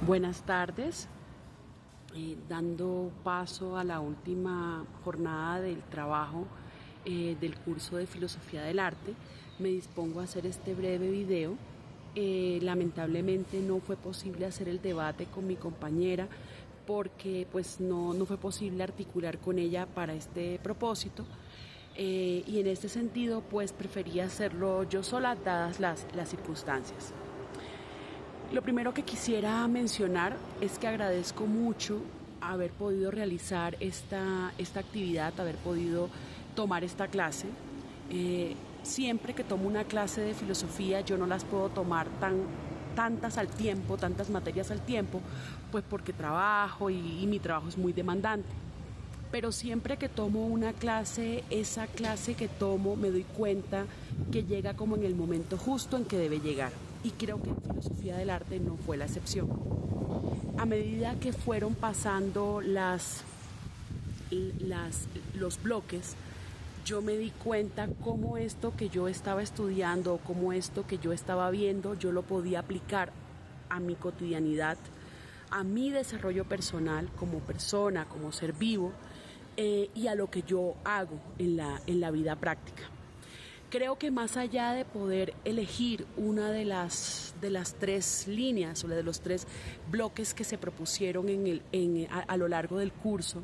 Buenas tardes. Dando paso a la última jornada del trabajo del curso de Filosofía del Arte, me dispongo a hacer este breve video. Lamentablemente no fue posible hacer el debate con mi compañera porque no fue posible articular con ella para este propósito. Y en este sentido preferí hacerlo yo sola dadas las circunstancias. Lo primero que quisiera mencionar es que agradezco mucho haber podido realizar esta actividad, haber podido tomar esta clase. Siempre que tomo una clase de filosofía yo no las puedo tomar tantas al tiempo, tantas materias al tiempo, pues porque trabajo y mi trabajo es muy demandante. Pero siempre que tomo una clase, esa clase que tomo me doy cuenta que llega como en el momento justo en que debe llegar. Y creo que en Filosofía del Arte no fue la excepción. A medida que fueron pasando los bloques, yo me di cuenta cómo esto que yo estaba estudiando, cómo esto que yo estaba viendo, yo lo podía aplicar a mi cotidianidad, a mi desarrollo personal como persona, como ser vivo, y a lo que yo hago en la vida práctica. Creo que más allá de poder elegir una de las tres líneas o de los tres bloques que se propusieron a lo largo del curso,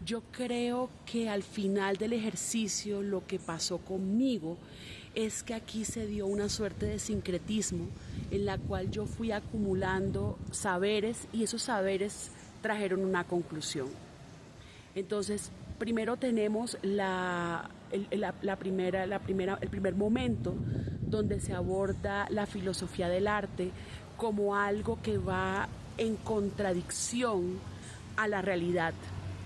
yo creo que al final del ejercicio lo que pasó conmigo es que aquí se dio una suerte de sincretismo en la cual yo fui acumulando saberes y esos saberes trajeron una conclusión. Entonces, primero tenemos el primer momento donde se aborda la filosofía del arte como algo que va en contradicción a la realidad.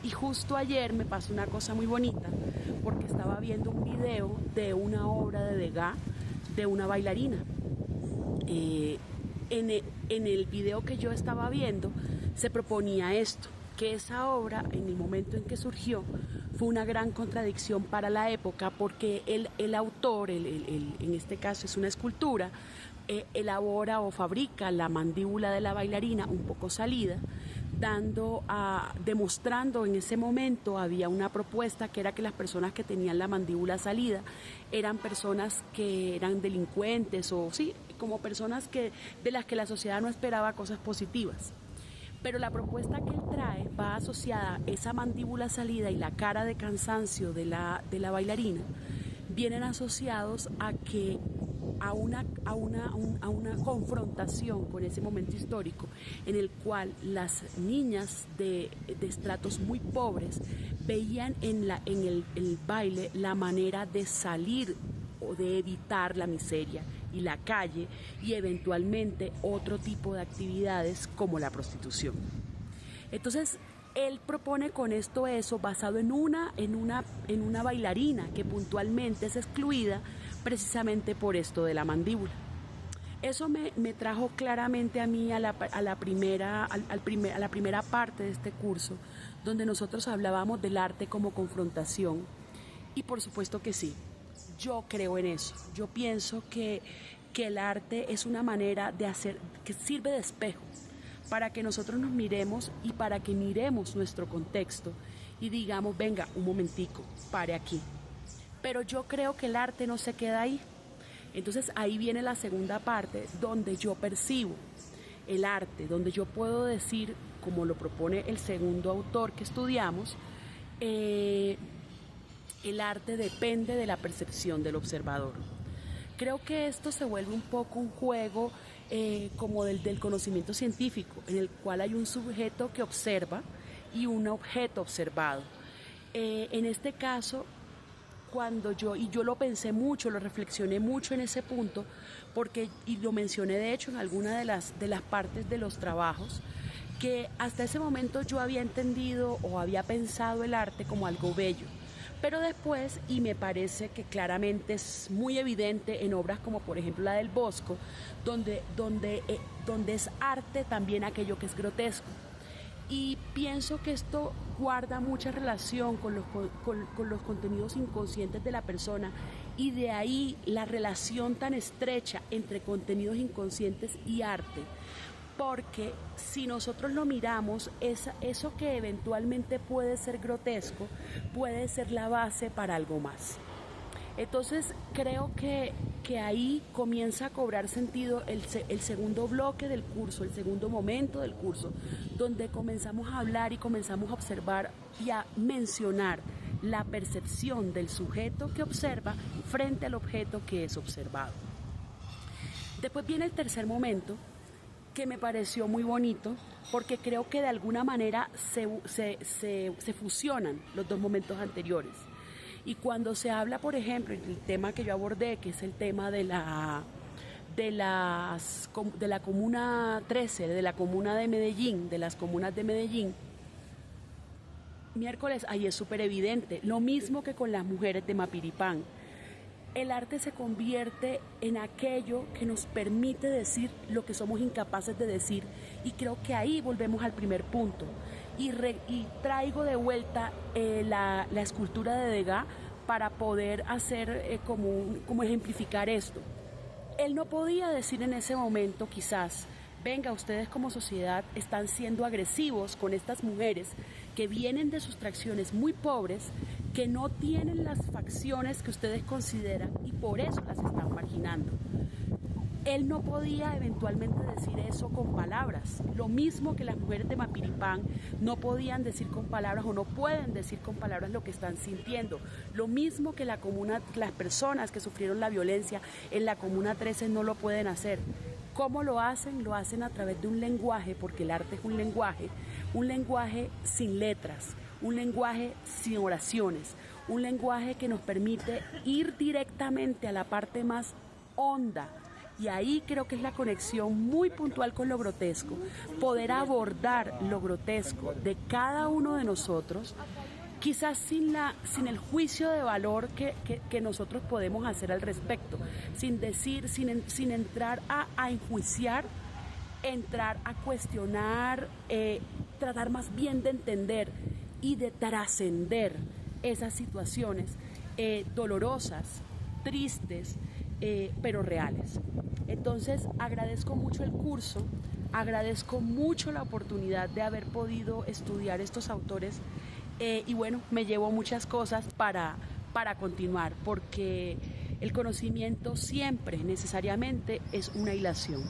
Y justo ayer me pasó una cosa muy bonita porque estaba viendo un video de una obra de Degas de una bailarina. En el video que yo estaba viendo se proponía esto, que esa obra en el momento en que surgió fue una gran contradicción para la época porque el autor, en este caso es una escultura, elabora o fabrica la mandíbula de la bailarina un poco salida, demostrando en ese momento había una propuesta que era que las personas que tenían la mandíbula salida eran personas que eran delincuentes o sí, como personas de las que la sociedad no esperaba cosas positivas. Pero la propuesta que él trae va asociada a esa mandíbula salida y la cara de cansancio de la bailarina, vienen asociados a una confrontación con ese momento histórico en el cual las niñas de estratos muy pobres veían en el baile la manera de salir o de evitar la miseria y la calle y eventualmente otro tipo de actividades como la prostitución. Entonces él propone con esto eso basado en una bailarina que puntualmente es excluida precisamente por esto de la mandíbula. Eso me trajo claramente a mí a la primera parte de este curso, donde nosotros hablábamos del arte como confrontación. Y por supuesto que sí, yo creo en eso. Yo pienso que el arte es una manera de hacer, que sirve de espejo para que nosotros nos miremos y para que miremos nuestro contexto y digamos, venga, un momentico, pare aquí. Pero yo creo que el arte no se queda ahí. Entonces ahí viene la segunda parte donde yo percibo el arte, donde yo puedo decir, como lo propone el segundo autor que estudiamos, el arte depende de la percepción del observador. Creo que esto se vuelve un poco un juego como del conocimiento científico, en el cual hay un sujeto que observa y un objeto observado. En este caso, yo lo pensé mucho, lo reflexioné mucho en ese punto, y lo mencioné de hecho en alguna de las partes de los trabajos, que hasta ese momento yo había entendido o había pensado el arte como algo bello. Pero después, y me parece que claramente es muy evidente en obras como por ejemplo la del Bosco, donde es arte también aquello que es grotesco. Y pienso que esto guarda mucha relación con los contenidos inconscientes de la persona, y de ahí la relación tan estrecha entre contenidos inconscientes y arte, porque si nosotros lo miramos, eso que eventualmente puede ser grotesco, puede ser la base para algo más. Entonces creo que ahí comienza a cobrar sentido el segundo bloque del curso, el segundo momento del curso, donde comenzamos a hablar y comenzamos a observar y a mencionar la percepción del sujeto que observa frente al objeto que es observado. Después viene el tercer momento, que me pareció muy bonito, porque creo que de alguna manera se fusionan los dos momentos anteriores. Y cuando se habla, por ejemplo, el tema que yo abordé, que es el tema de la Comuna 13, de la Comuna de Medellín, de las comunas de Medellín, miércoles, ahí es súper evidente, lo mismo que con las mujeres de Mapiripán. El arte se convierte en aquello que nos permite decir lo que somos incapaces de decir, y creo que ahí volvemos al primer punto. Y traigo de vuelta la escultura de Degas para poder hacer como ejemplificar esto. Él no podía decir en ese momento, quizás, venga, ustedes como sociedad están siendo agresivos con estas mujeres que vienen de sustracciones muy pobres, que no tienen las facciones que ustedes consideran y por eso las están marginando. Él no podía eventualmente decir eso con palabras, lo mismo que las mujeres de Mapiripán no podían decir con palabras o no pueden decir con palabras lo que están sintiendo, lo mismo que las personas que sufrieron la violencia en la Comuna 13 no lo pueden hacer. ¿Cómo lo hacen? Lo hacen a través de un lenguaje, porque el arte es un lenguaje sin letras, un lenguaje sin oraciones, un lenguaje que nos permite ir directamente a la parte más honda. Y ahí creo que es la conexión muy puntual con lo grotesco, poder abordar lo grotesco de cada uno de nosotros, quizás sin el juicio de valor que nosotros podemos hacer al respecto, sin entrar a enjuiciar, entrar a cuestionar, tratar más bien de entender y de trascender esas situaciones dolorosas, tristes, pero reales. Entonces agradezco mucho el curso, agradezco mucho la oportunidad de haber podido estudiar estos autores y bueno, me llevo muchas cosas para continuar, porque el conocimiento siempre necesariamente es una hilación.